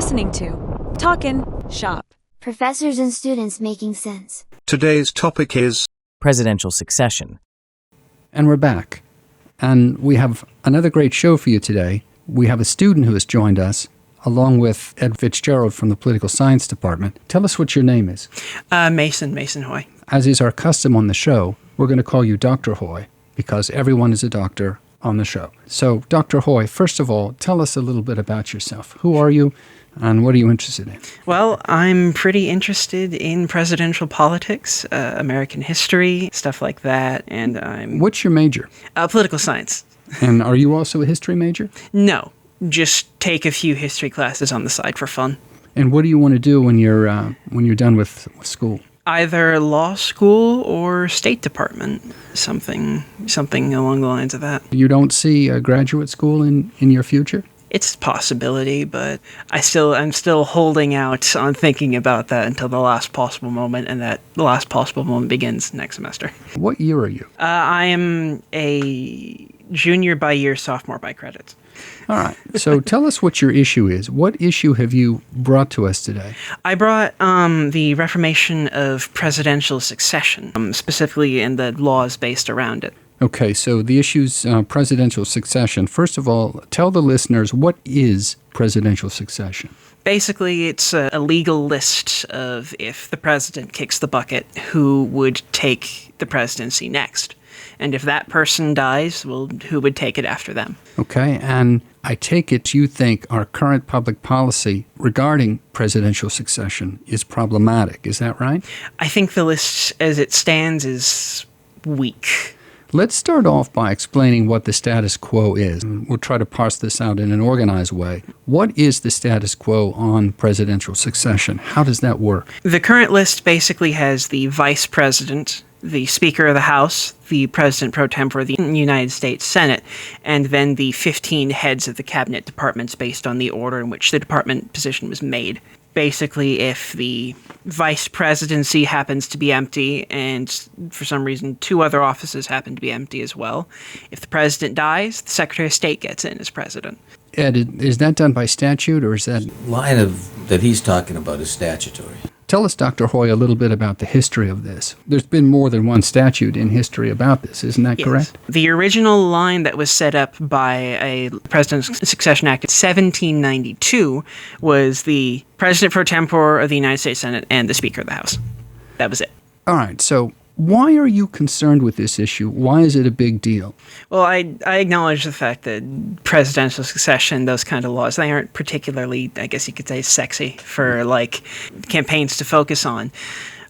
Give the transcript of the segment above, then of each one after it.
listening to Talkin' Shop. Professors and students making sense. Today's topic is presidential succession. And we're back. And we have another great show for you today. We have a student who has joined us, along with Ed Fitzgerald from the Political Science Department. Tell us what your name is. Mason Hoy. As is our custom on the show, we're going to call you Dr. Hoy, because everyone is a doctor on the show. So, Dr. Hoy, first of all, tell us a little bit about yourself. Who are you, and what are you interested in? Well, I'm pretty interested in presidential politics, American history, stuff like that, and I'm... What's your major? Political science. And are you also a history major? No, just take a few history classes on the side for fun. And what do you want to do when you're done with school? Either law school or State Department, something along the lines of that. You don't see a graduate school in your future? It's a possibility, but I'm still holding out on thinking about that until the last possible moment, and that the last possible moment begins next semester. What year are you? I am a junior by year, sophomore by credits. All right. So tell us what your issue is. What issue have you brought to us today? I brought the reformation of presidential succession, specifically in the laws based around it. Okay, so the issue's presidential succession. First of all, tell the listeners, what is presidential succession? Basically, it's a legal list of, if the president kicks the bucket, who would take the presidency next. And if that person dies, well, who would take it after them? Okay, and I take it you think our current public policy regarding presidential succession is problematic. Is that right? I think the list as it stands is weak. Let's start off by explaining what the status quo is. We'll try to parse this out in an organized way. What is the status quo on presidential succession? How does that work? The current list basically has the vice president, the Speaker of the House, the President pro tempore of the United States Senate, and then the 15 heads of the cabinet departments based on the order in which the department position was made. Basically, if the vice presidency happens to be empty, and for some reason 2 other offices happen to be empty as well, if the president dies, the Secretary of State gets in as president. Ed, is that done by statute, or is that... line that he's talking about is statutory. Tell us, Dr. Hoy, a little bit about the history of this. There's been more than one statute in history about this, isn't that correct? The original line that was set up by a President's Succession Act in 1792 was the President pro tempore of the United States Senate and the Speaker of the House. That was it. All right, so why are you concerned with this issue? Why is it a big deal? Well, I acknowledge the fact that presidential succession, those kind of laws, they aren't particularly, I guess you could say, sexy for, campaigns to focus on.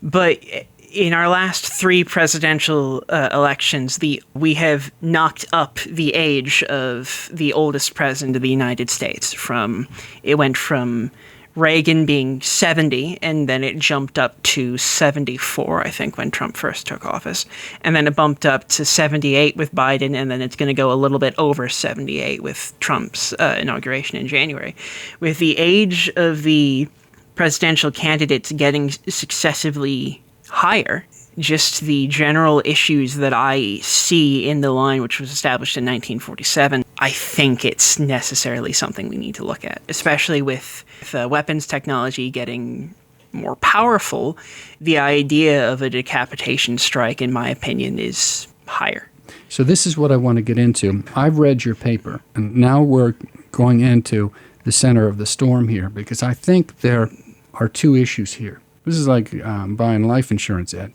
But in our last 3 presidential elections, we have knocked up the age of the oldest president of the United States. It went from Reagan being 70, and then it jumped up to 74, I think, when Trump first took office. And then it bumped up to 78 with Biden, and then it's going to go a little bit over 78 with Trump's inauguration in January. With the age of the presidential candidates getting successively higher, just the general issues that I see in the line, which was established in 1947, I think it's necessarily something we need to look at, especially with weapons technology getting more powerful. The idea of a decapitation strike, in my opinion, is higher. So this is what I want to get into. I've read your paper, and now we're going into the center of the storm here, because I think there are 2 issues here. This is like buying life insurance, Ed.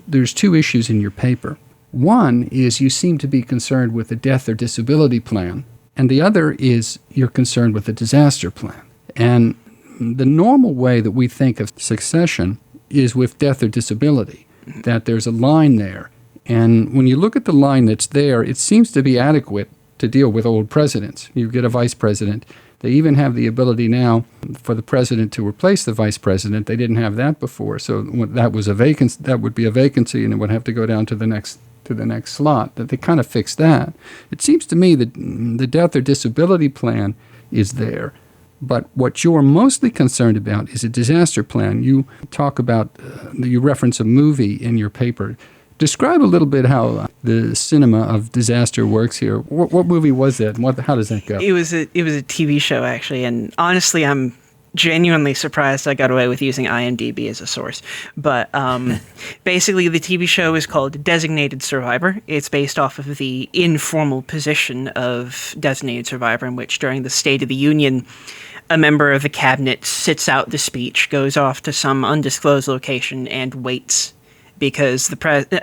There's 2 issues in your paper. One is you seem to be concerned with a death or disability plan, and the other is you're concerned with a disaster plan. And the normal way that we think of succession is with death or disability, that there's a line there. And when you look at the line that's there, it seems to be adequate to deal with old presidents. You get a vice president. They even have the ability now for the president to replace the vice president. They didn't have that before, so that was a vacancy. That would be a vacancy, and it would have to go down to the next slot. That they kind of fixed that. It seems to me that the death or disability plan is there, but what you're mostly concerned about is a disaster plan. You talk about you reference a movie in your paper. Describe a little bit how the cinema of disaster works here. What movie was that? How does that go? It was a TV show, actually, and honestly, I'm genuinely surprised I got away with using IMDb as a source. But basically, the TV show is called Designated Survivor. It's based off of the informal position of Designated Survivor, in which during the State of the Union, a member of the cabinet sits out the speech, goes off to some undisclosed location, and waits. Because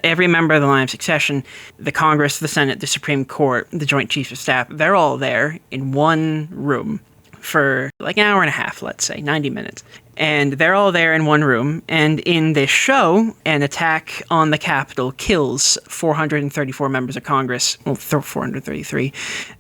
every member of the line of succession, the Congress, the Senate, the Supreme Court, the Joint Chiefs of Staff, they're all there in one room for like an hour and a half, let's say, 90 minutes. And they're all there in one room. And in this show, an attack on the Capitol kills 434 members of Congress, well, 433,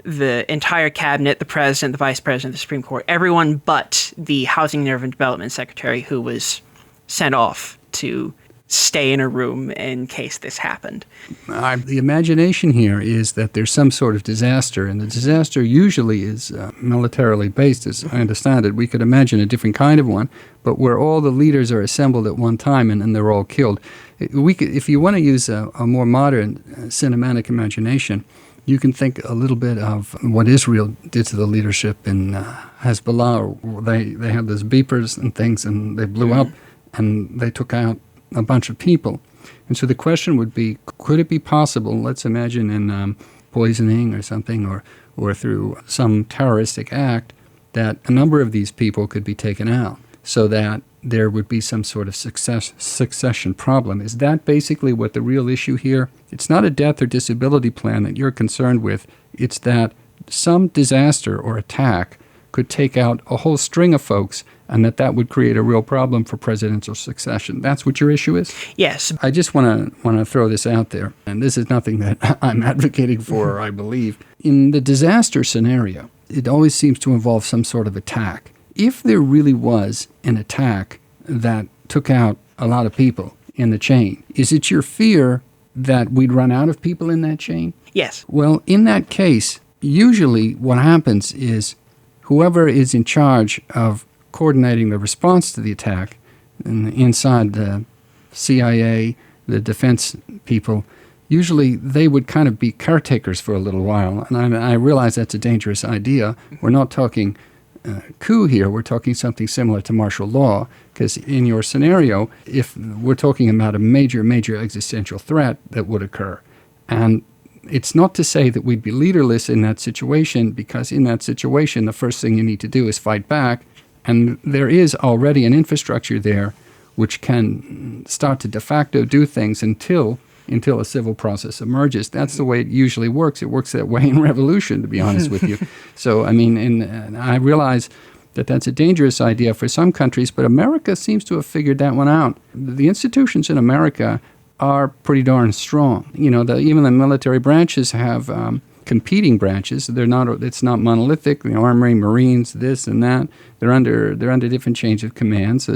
the entire cabinet, the president, the vice president, the Supreme Court, everyone but the Housing and Urban Development Secretary, who was sent off to stay in a room in case this happened. The imagination here is that there's some sort of disaster, and the disaster usually is militarily based, as I understand it. We could imagine a different kind of one, but where all the leaders are assembled at one time and they're all killed. If you want to use a more modern cinematic imagination, you can think a little bit of what Israel did to the leadership in Hezbollah. They had those beepers and things, and they blew up, and they took out a bunch of people. And so the question would be, could it be possible, let's imagine in poisoning or something, or through some terroristic act, that a number of these people could be taken out so that there would be some sort of succession problem? Is that basically what the real issue here? It's not a death or disability plan that you're concerned with. It's that some disaster or attack could take out a whole string of folks, and that would create a real problem for presidential succession. That's what your issue is? Yes. I just want to throw this out there, and this is nothing that I'm advocating for or I believe. In the disaster scenario, it always seems to involve some sort of attack. If there really was an attack that took out a lot of people in the chain, is it your fear that we'd run out of people in that chain? Yes. Well, in that case, usually what happens is whoever is in charge of coordinating the response to the attack, and inside the CIA, the defense people, usually they would kind of be caretakers for a little while. And I realize that's a dangerous idea. We're not talking coup here. We're talking something similar to martial law, because in your scenario, if we're talking about a major, major existential threat that would occur, and it's not to say that we'd be leaderless in that situation, because in that situation, the first thing you need to do is fight back. And there is already an infrastructure there which can start to de facto do things until a civil process emerges. That's the way it usually works. It works that way in revolution, to be honest with you. So, I mean, and I realize that that's a dangerous idea for some countries, but America seems to have figured that one out. The institutions in America are pretty darn strong. You know, even the military branches have competing branches. They're not. It's not monolithic. The Army, Marines, this and that. They're under different chains of commands.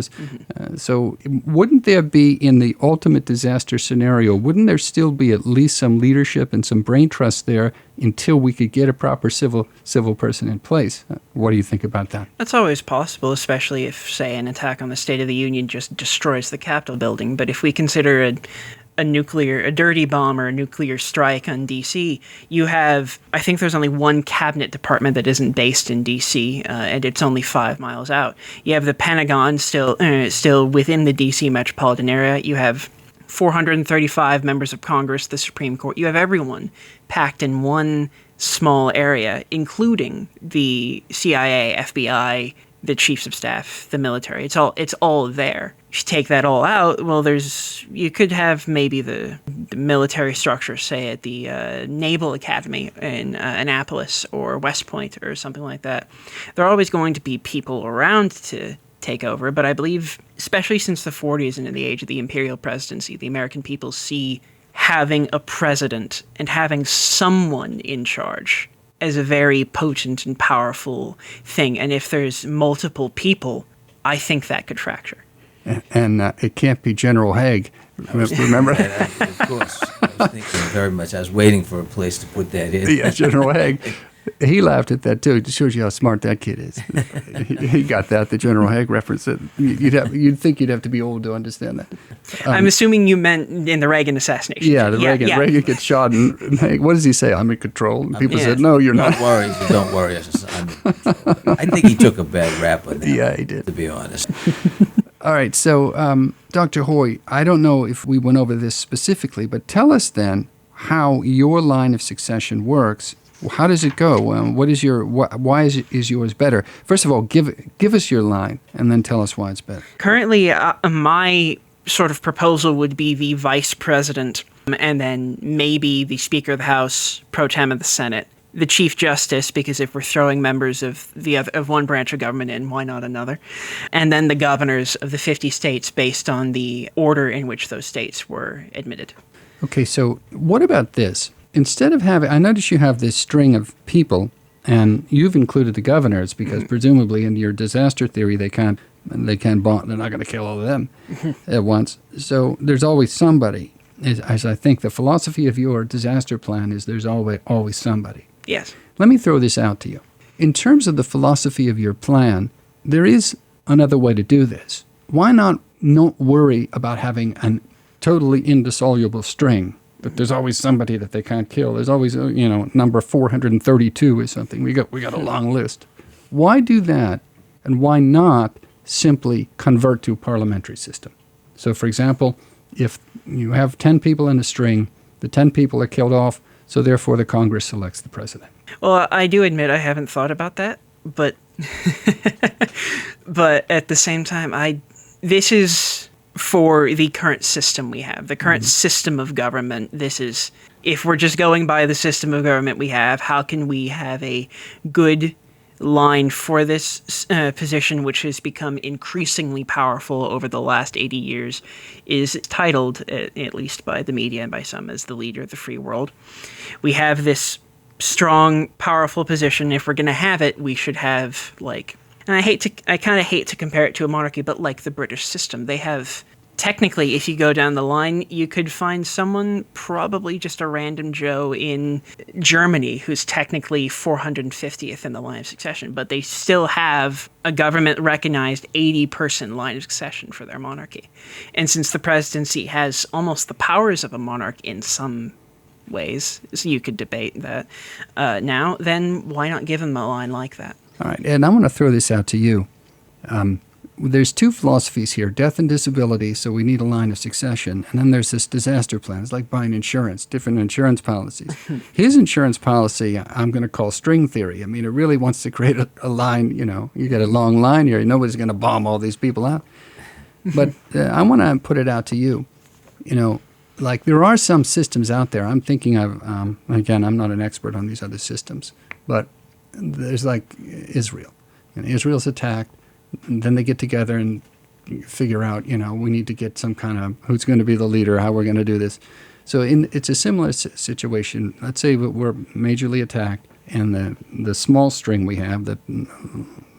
So, wouldn't there be, in the ultimate disaster scenario, wouldn't there still be at least some leadership and some brain trust there until we could get a proper civil person in place? What do you think about that? That's always possible, especially if, say, an attack on the State of the Union just destroys the Capitol building. But if we consider a dirty bomb or a nuclear strike on D.C., you have, I think there's only one cabinet department that isn't based in D.C., and it's only 5 miles out. You have the Pentagon still within the D.C. metropolitan area. You have 435 members of Congress, the Supreme Court. You have everyone packed in one small area, including the CIA, FBI, the chiefs of staff, the military. It's all there. If you take that all out, well, you could have maybe the military structure, say at the Naval Academy in Annapolis or West Point or something like that. There are always going to be people around to take over, but I believe, especially since the 40s and in the age of the imperial presidency, the American people see having a president and having someone in charge as a very potent and powerful thing. And if there's multiple people, I think that could fracture. And it can't be General Haig. Remember? Of course. I was thinking very much. I was waiting for a place to put that in. Yeah, General Haig. He laughed at that too. It shows you how smart that kid is. He got that, the General Haig reference. That you'd think you'd have to be old to understand that. I'm assuming you meant in the Reagan assassination. Yeah, Reagan gets shot, and what does he say? I'm in control. And people said, "No, you're not." Don't worry. I think he took a bad rap on that. Yeah, he did. To be honest. All right, so Dr. Hoy, I don't know if we went over this specifically, but tell us then how your line of succession works. How does it go? What is your? Why is yours better? First of all, give us your line, and then tell us why it's better. Currently, my sort of proposal would be the vice president, and then maybe the Speaker of the House, pro tem of the Senate, the Chief Justice, because if we're throwing members of one branch of government in, why not another? And then the governors of the 50 states based on the order in which those states were admitted. Okay, so what about this? Instead of having, I notice you have this string of people, and you've included the governors because presumably in your disaster theory they're not going to kill all of them at once. So there's always somebody. As I think the philosophy of your disaster plan is there's always somebody. Yes. Let me throw this out to you. In terms of the philosophy of your plan, there is another way to do this. Why not worry about having a totally indissoluble string? But there's always somebody that they can't kill. There's always, number 432 or something. We got a long list. Why do that, and why not simply convert to a parliamentary system? So, for example, if you have 10 people in a string, the 10 people are killed off, so therefore the Congress selects the president. Well, I do admit I haven't thought about that, but but at the same time, this is for the current system we have, the current system of government. This is, if we're just going by the system of government we have, how can we have a good line for this position, which has become increasingly powerful over the last 80 years, is titled, at least by the media and by some, as the leader of the free world. We have this strong, powerful position. If we're going to have it, we should have, and I kind of hate to compare it to a monarchy, but like the British system, they have, technically, if you go down the line, you could find someone, probably just a random Joe in Germany, who's technically 450th in the line of succession, but they still have a government-recognized 80-person line of succession for their monarchy. And since the presidency has almost the powers of a monarch in some ways, so you could debate that now, then why not give them a line like that? All right, and I'm going to throw this out to you. There's two philosophies here, death and disability, so we need a line of succession. And then there's this disaster plan. It's like buying insurance, different insurance policies. His insurance policy, I'm going to call string theory. I mean, it really wants to create a line, you get a long line here. Nobody's going to bomb all these people out. But I want to put it out to you. There are some systems out there. I'm thinking of, again, I'm not an expert on these other systems, but there's like Israel. And Israel's attacked. And then they get together and figure out, we need to get some kind of who's going to be the leader, how we're going to do this. So it's a similar situation. Let's say we're majorly attacked and the small string we have, the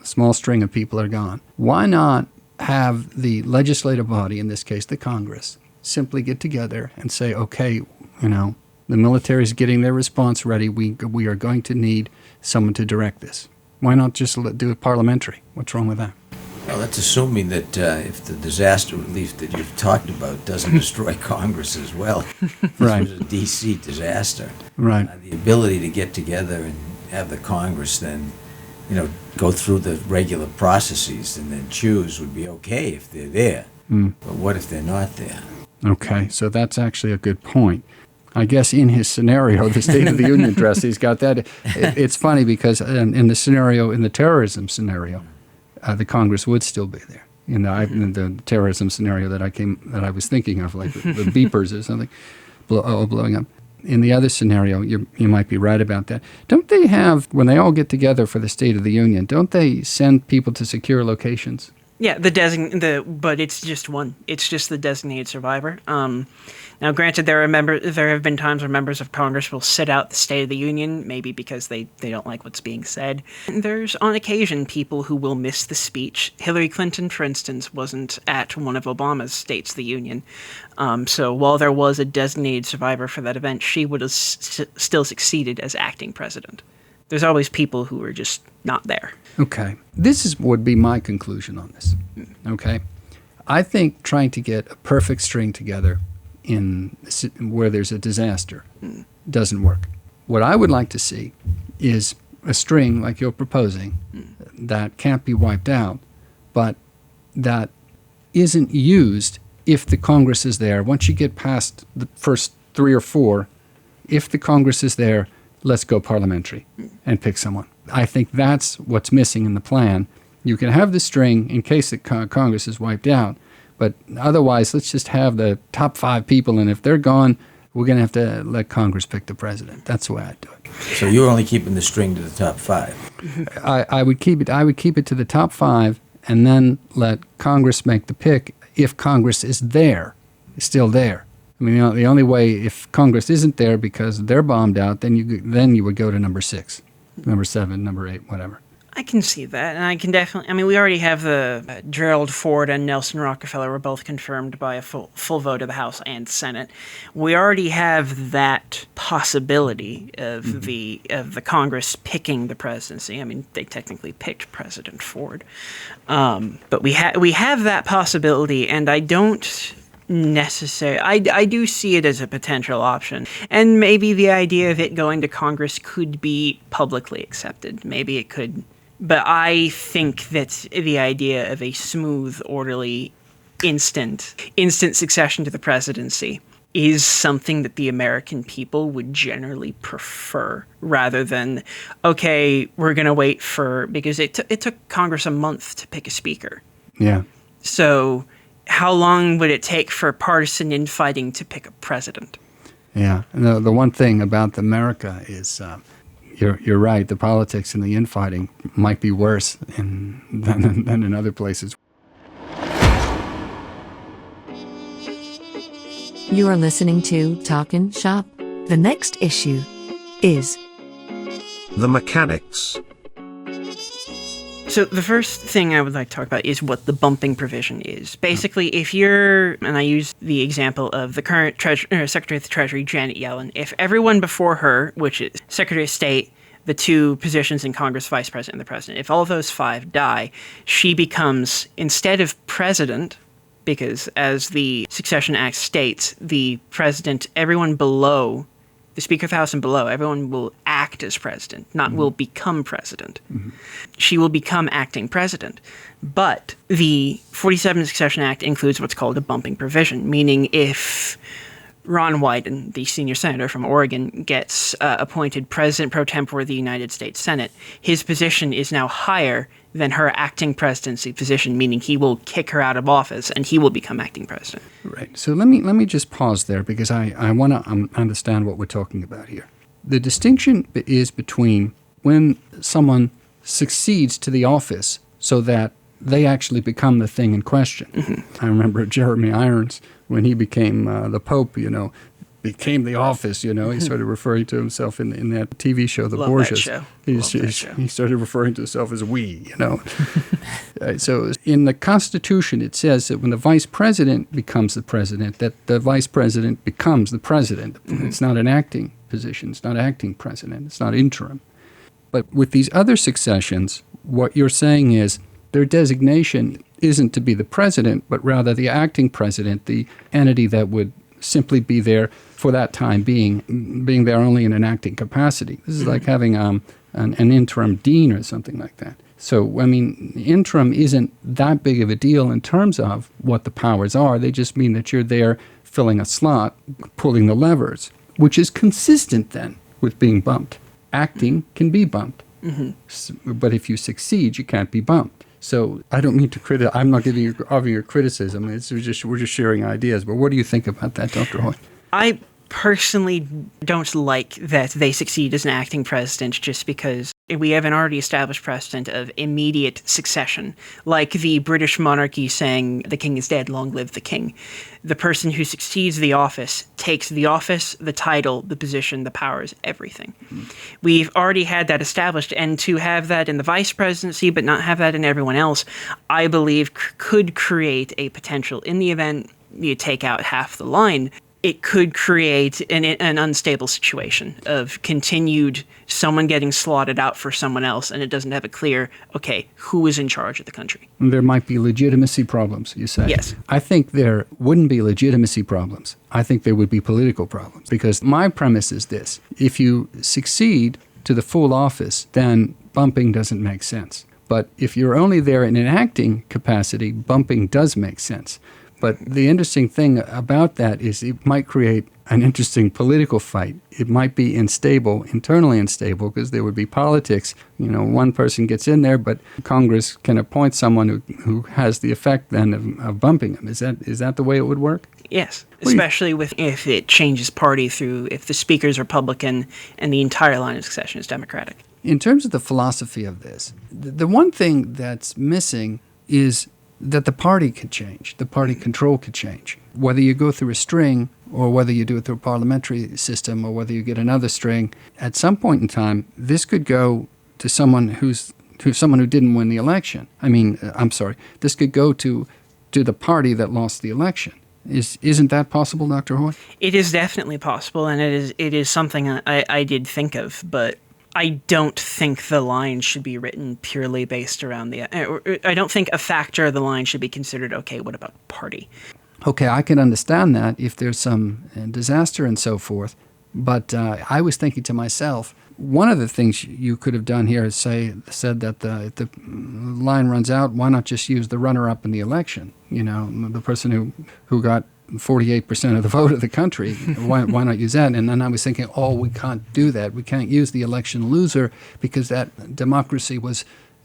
small string of people are gone. Why not have the legislative body, in this case the Congress, simply get together and say, okay, the military is getting their response ready. We are going to need someone to direct this. Why not just do it parliamentary? What's wrong with that? Well, that's assuming that if the disaster relief that you've talked about doesn't destroy Congress as well. Right. This was a D.C. disaster. Right. The ability to get together and have the Congress then, go through the regular processes and then choose would be okay if they're there. But what if they're not there? Okay, so that's actually a good point. I guess in his scenario, the State of the Union address, he's got that. It's funny because in the terrorism scenario, the Congress would still be there. In the terrorism scenario that I was thinking of, like the beepers or something, blowing up. In the other scenario, you might be right about that. Don't they have, when they all get together for the State of the Union, don't they send people to secure locations? Yeah, but it's just one. It's just the designated survivor. Now, granted, there have been times where members of Congress will sit out the State of the Union, maybe because they don't like what's being said. And there's, on occasion, people who will miss the speech. Hillary Clinton, for instance, wasn't at one of Obama's States of the Union. So while there was a designated survivor for that event, she would have still succeeded as acting president. There's always people who are just not there. Okay. Would be my conclusion on this. Okay. I think trying to get a perfect string together where there's a disaster doesn't work. What I would like to see is a string like you're proposing that can't be wiped out, but that isn't used if the Congress is there. Once you get past the first 3 or 4, if the Congress is there, let's go parliamentary and pick someone. I think that's what's missing in the plan. You can have the string in case the Congress is wiped out, but otherwise let's just have the top 5 people, and if they're gone, we're going to have to let Congress pick the president. That's the way I'd do it. So you're only keeping the string to the top 5? I would keep it to the top 5 and then let Congress make the pick if Congress is still there. I mean, the only way, if Congress isn't there because they're bombed out, then you would go to number 6, number 7, number 8, whatever. I can see that, and I can definitely. I mean, we already have the Gerald Ford and Nelson Rockefeller were both confirmed by a full vote of the House and Senate. We already have that possibility of the Congress picking the presidency. I mean, they technically picked President Ford, but we have that possibility, and I don't necessary. I do see it as a potential option, and maybe the idea of it going to Congress could be publicly accepted. Maybe it could. But I think that the idea of a smooth, orderly, instant succession to the presidency is something that the American people would generally prefer, rather than, okay, we're going to wait because it took Congress a month to pick a speaker. Yeah. So how long would it take for partisan infighting to pick a president? Yeah. And the one thing about America is you're right. The politics and the infighting might be worse than in other places. You are listening to Talkin' Shop. The next issue is the mechanics. So the first thing I would like to talk about is what the bumping provision is. Basically, if you're, and I use the example of the current Secretary of the Treasury, Janet Yellen, if everyone before her, which is Secretary of State, the 2 positions in Congress, Vice President and the President, if all of those 5 die, she becomes, instead of president, because as the Succession Act states, the president, everyone below, the Speaker of the House and below, everyone will act as president, not will become president. She will become acting president. But the 47 Succession Act includes what's called a bumping provision, meaning if Ron Wyden, the senior senator from Oregon, gets appointed president pro tempore of the United States Senate, his position is now higher than her acting presidency position, meaning he will kick her out of office and he will become acting president. Right. So let me just pause there because I want to understand what we're talking about here. The distinction is between when someone succeeds to the office so that they actually become the thing in question. I remember Jeremy Irons, when he became the Pope, became the office, he started referring to himself in that TV show, The Borgias. That show. He started referring to himself as we, So in the Constitution, it says that when the vice president becomes the president, that the vice president becomes the president. It's not an acting position. It's not acting president. It's not interim. But with these other successions, what you're saying is their designation isn't to be the president, but rather the acting president, the entity that would simply be there for that time being there only in an acting capacity. This is like having an interim dean or something like that. So, I mean, interim isn't that big of a deal in terms of what the powers are. They just mean that you're there filling a slot, pulling the levers, which is consistent then with being bumped. Acting can be bumped. But if you succeed, you can't be bumped. So I don't mean to I'm not giving you criticism. We're just sharing ideas. But what do you think about that, Dr. Hoy? I personally don't like that they succeed as an acting president just because we have an already established precedent of immediate succession, like the British monarchy saying the king is dead, long live the king. The person who succeeds the office takes the office, the title, the position, the powers, everything. We've already had that established, and to have that in the vice presidency but not have that in everyone else, I believe could create a potential in the event you take out half the line. it could create an unstable situation of continued someone getting slotted out for someone else, and it doesn't have a clear, okay, who is in charge of the country? There might be legitimacy problems, you say. Yes. I think there wouldn't be legitimacy problems. I think there would be political problems. Because my premise is this. If you succeed to the full office, then bumping doesn't make sense. But if you're only there in an acting capacity, bumping does make sense. But the interesting thing about that is it might create an interesting political fight. It might be unstable, internally unstable, because there would be politics. You know, one person gets in there, but Congress can appoint someone who has the effect then of bumping them. Is that the way it would work? Yes, especially if it changes party if the speaker's Republican and the entire line of succession is Democratic. In terms of the philosophy of this, the one thing that's missing is that the party could change. The party control could change. Whether you go through a string or whether you do it through a parliamentary system or whether you get another string, at some point in time, this could go to someone who didn't win the election. This could go to the party that lost the election. Isn't that possible, Dr. Hoy? It is definitely possible, and it is something I did think of, but I don't think the line should be written purely based around I don't think a factor of the line should be considered, okay, what about party? Okay, I can understand that if there's some disaster and so forth, but I was thinking to myself, one of the things you could have done here is said that if the line runs out, why not just use the runner-up in the election? You know, the person who got 48% of the vote of the country. Why not use that? And then I was thinking, we can't do that. We can't use the election loser because that democracy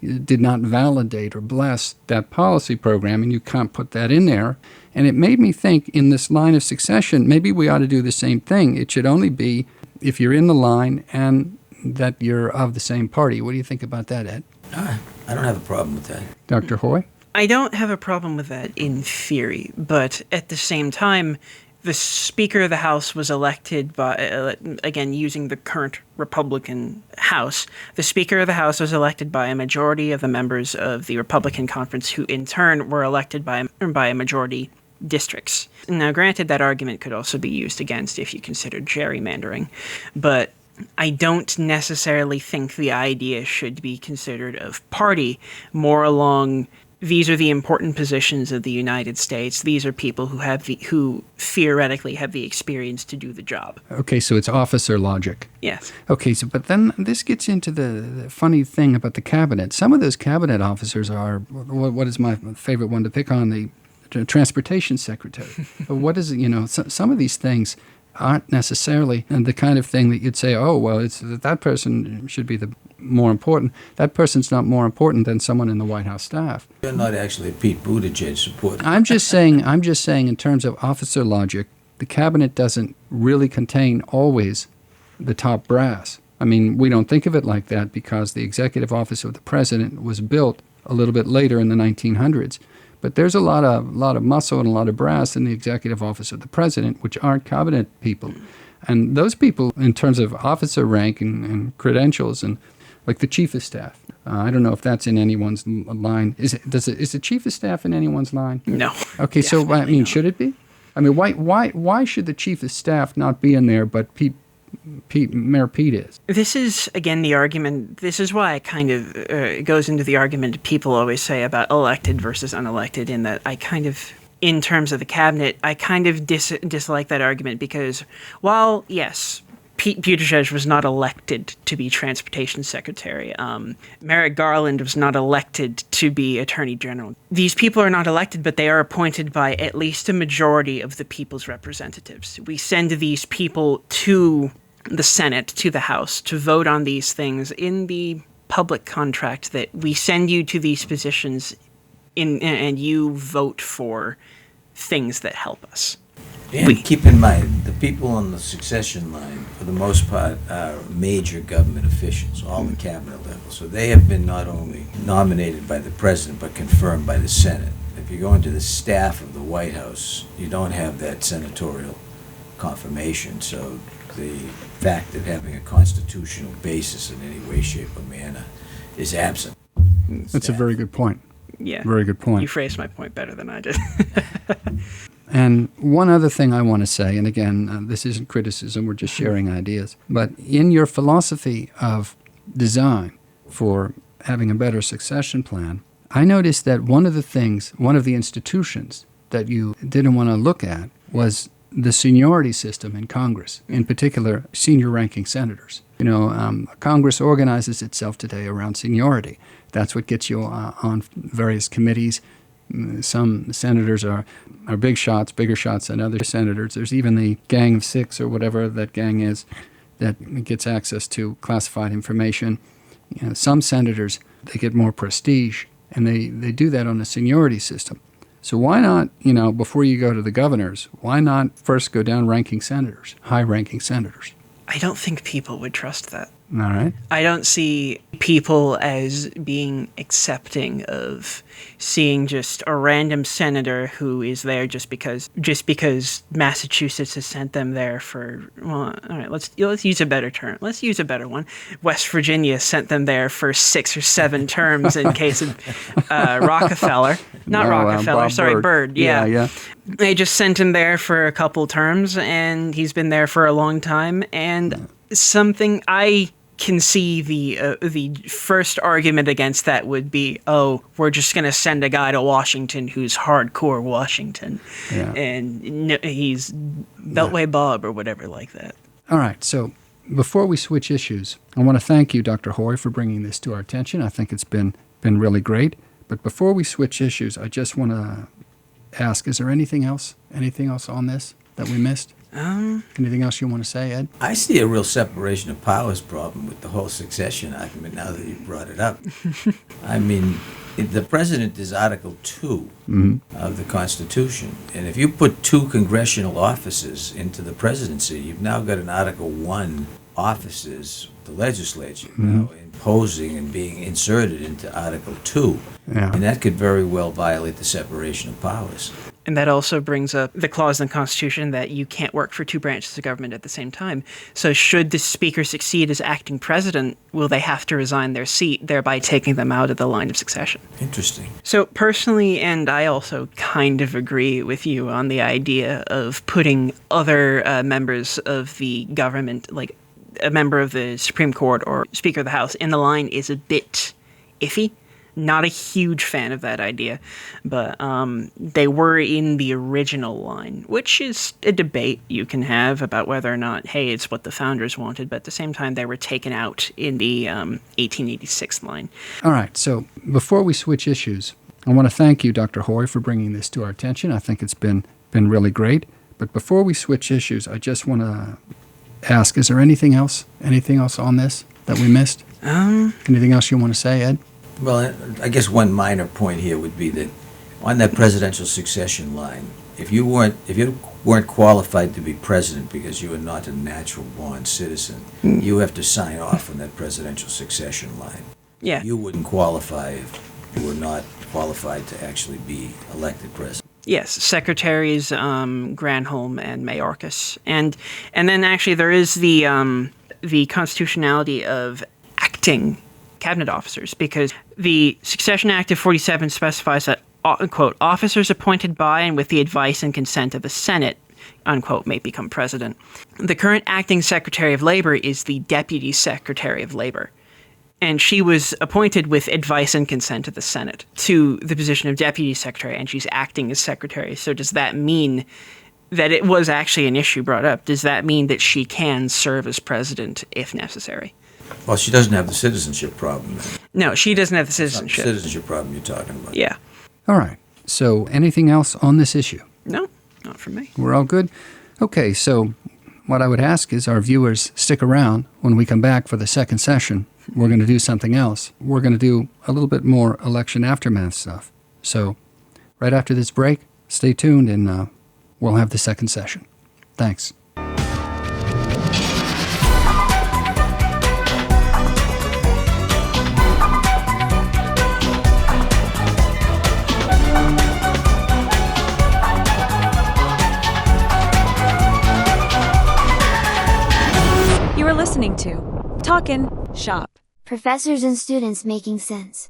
did not validate or bless that policy program, and you can't put that in there. And it made me think in this line of succession, maybe we ought to do the same thing. It should only be if you're in the line and that you're of the same party. What do you think about that, Ed? I don't have a problem with that. Dr. Hoy? I don't have a problem with that in theory, but at the same time, the Speaker of the House was elected by, again, using the current Republican House, the Speaker of the House was elected by a majority of the members of the Republican conference, who in turn were elected by a majority districts. Now, granted, that argument could also be used against if you consider gerrymandering, but I don't necessarily think the idea should be considered of party, more along these are the important positions of the United States. These are people who theoretically have the experience to do the job. Okay, so it's officer logic. Yes. Okay, but then this gets into the funny thing about the cabinet. Some of those cabinet officers are, what is my favorite one to pick on, the transportation secretary. What is it, some of these things aren't necessarily the kind of thing that you'd say, it's that person should be the more important. That person's not more important than someone in the White House staff. You're not actually a Pete Buttigieg supporter. I'm just saying in terms of officer logic, the cabinet doesn't really contain always the top brass. I mean, we don't think of it like that because the executive office of the president was built a little bit later in the 1900s. But there's a lot of muscle and a lot of brass in the executive office of the president, which aren't cabinet people. And those people, in terms of officer rank and credentials, and like the chief of staff, I don't know if that's in anyone's line. Is the chief of staff in anyone's line? No. Okay, so should it be? I mean, why should the chief of staff not be in there, but Mayor Pete is? This is, again, the argument. This is why it goes into the argument people always say about elected versus unelected, in that in terms of the cabinet, I kind of dislike that argument because while, yes, Pete Buttigieg was not elected to be transportation secretary. Merrick Garland was not elected to be attorney general. These people are not elected, but they are appointed by at least a majority of the people's representatives. We send these people to the Senate, to the House, to vote on these things in the public contract that we send you to these positions and you vote for things that help us. And keep in mind, the people on the succession line, for the most part, are major government officials, all the cabinet levels. So they have been not only nominated by the president, but confirmed by the Senate. If you go into the staff of the White House, you don't have that senatorial confirmation. So the fact of having a constitutional basis in any way, shape, or manner is absent. That's a very good point. Yeah. Very good point. You phrased my point better than I did. And one other thing I want to say, and again, this isn't criticism, we're just sharing ideas, but in your philosophy of design for having a better succession plan, I noticed that one of the institutions that you didn't want to look at was the seniority system in Congress, in particular, senior-ranking senators. Congress organizes itself today around seniority. That's what gets you on various committees. Some senators are big shots, bigger shots than other senators. There's even the Gang of Six or whatever that gang is that gets access to classified information. Some senators, they get more prestige, and they do that on a seniority system. So why not, before you go to the governors, why not first go down ranking senators, high-ranking senators? I don't think people would trust that. All right. I don't see people as being accepting of seeing just a random senator who is there just because Massachusetts has sent them there for, well, all right, let's use a better term. Let's use a better one. West Virginia sent them there for 6 or 7 terms in case of Rockefeller. Byrd. Yeah. They just sent him there for a couple terms, and he's been there for a long time. And something I can see the first argument against that would be, oh, we're just going to send a guy to Washington who's hardcore Washington, and he's Beltway Bob or whatever like that. All right, so before we switch issues, I want to thank you, Dr. Hoy, for bringing this to our attention. I think it's been really great. But before we switch issues, I just want to ask, is there anything else on this that we missed? Anything else you want to say, Ed? I see a real separation of powers problem with the whole succession argument now that you brought it up. I mean, the president is Article 2 of the Constitution. And if you put 2 congressional offices into the presidency, you've now got an Article 1 offices, the legislature, now imposing and being inserted into Article 2. Yeah. And that could very well violate the separation of powers. And that also brings up the clause in the Constitution that you can't work for 2 branches of government at the same time. So should the Speaker succeed as acting president, will they have to resign their seat, thereby taking them out of the line of succession? Interesting. So personally, and I also kind of agree with you on the idea of putting other members of the government, like a member of the Supreme Court or Speaker of the House, in the line is a bit iffy. Not a huge fan of that idea, but they were in the original line, which is a debate you can have about whether or not, hey, it's what the founders wanted, but at the same time, they were taken out in the 1886 line. All right, so before we switch issues, I want to thank you, Dr. Hoy, for bringing this to our attention. I think it's been really great. But before we switch issues, I just want to ask, is there anything else on this that we missed? Anything else you want to say, Ed? Well, I guess one minor point here would be that on that presidential succession line, if you weren't qualified to be president because you were not a natural-born citizen, you have to sign off on that presidential succession line. Yeah. You wouldn't qualify if you were not qualified to actually be elected president. Yes, Secretaries Granholm and Mayorkas, and then actually there is the constitutionality of acting cabinet officers, because the Succession Act of 47 specifies that, quote, officers appointed by and with the advice and consent of the Senate, unquote, may become president. The current acting Secretary of Labor is the Deputy Secretary of Labor, and she was appointed with advice and consent of the Senate to the position of Deputy Secretary, and she's acting as Secretary. So does that mean that it was actually an issue brought up? Does that mean that she can serve as president if necessary? Well, she doesn't have the citizenship problem then. No, she doesn't have the It's not the citizenship. citizenship problem you're talking about. Yeah. All right, so anything else on this issue? No, not for me. We're all good? Okay, so what I would ask is our viewers stick around when we come back for the second session. We're going to do something else. We're going to do a little bit more election aftermath stuff. So right after this break, stay tuned and we'll have the second session. Thanks. You are listening to Talkin' Shop. Professors and students making sense.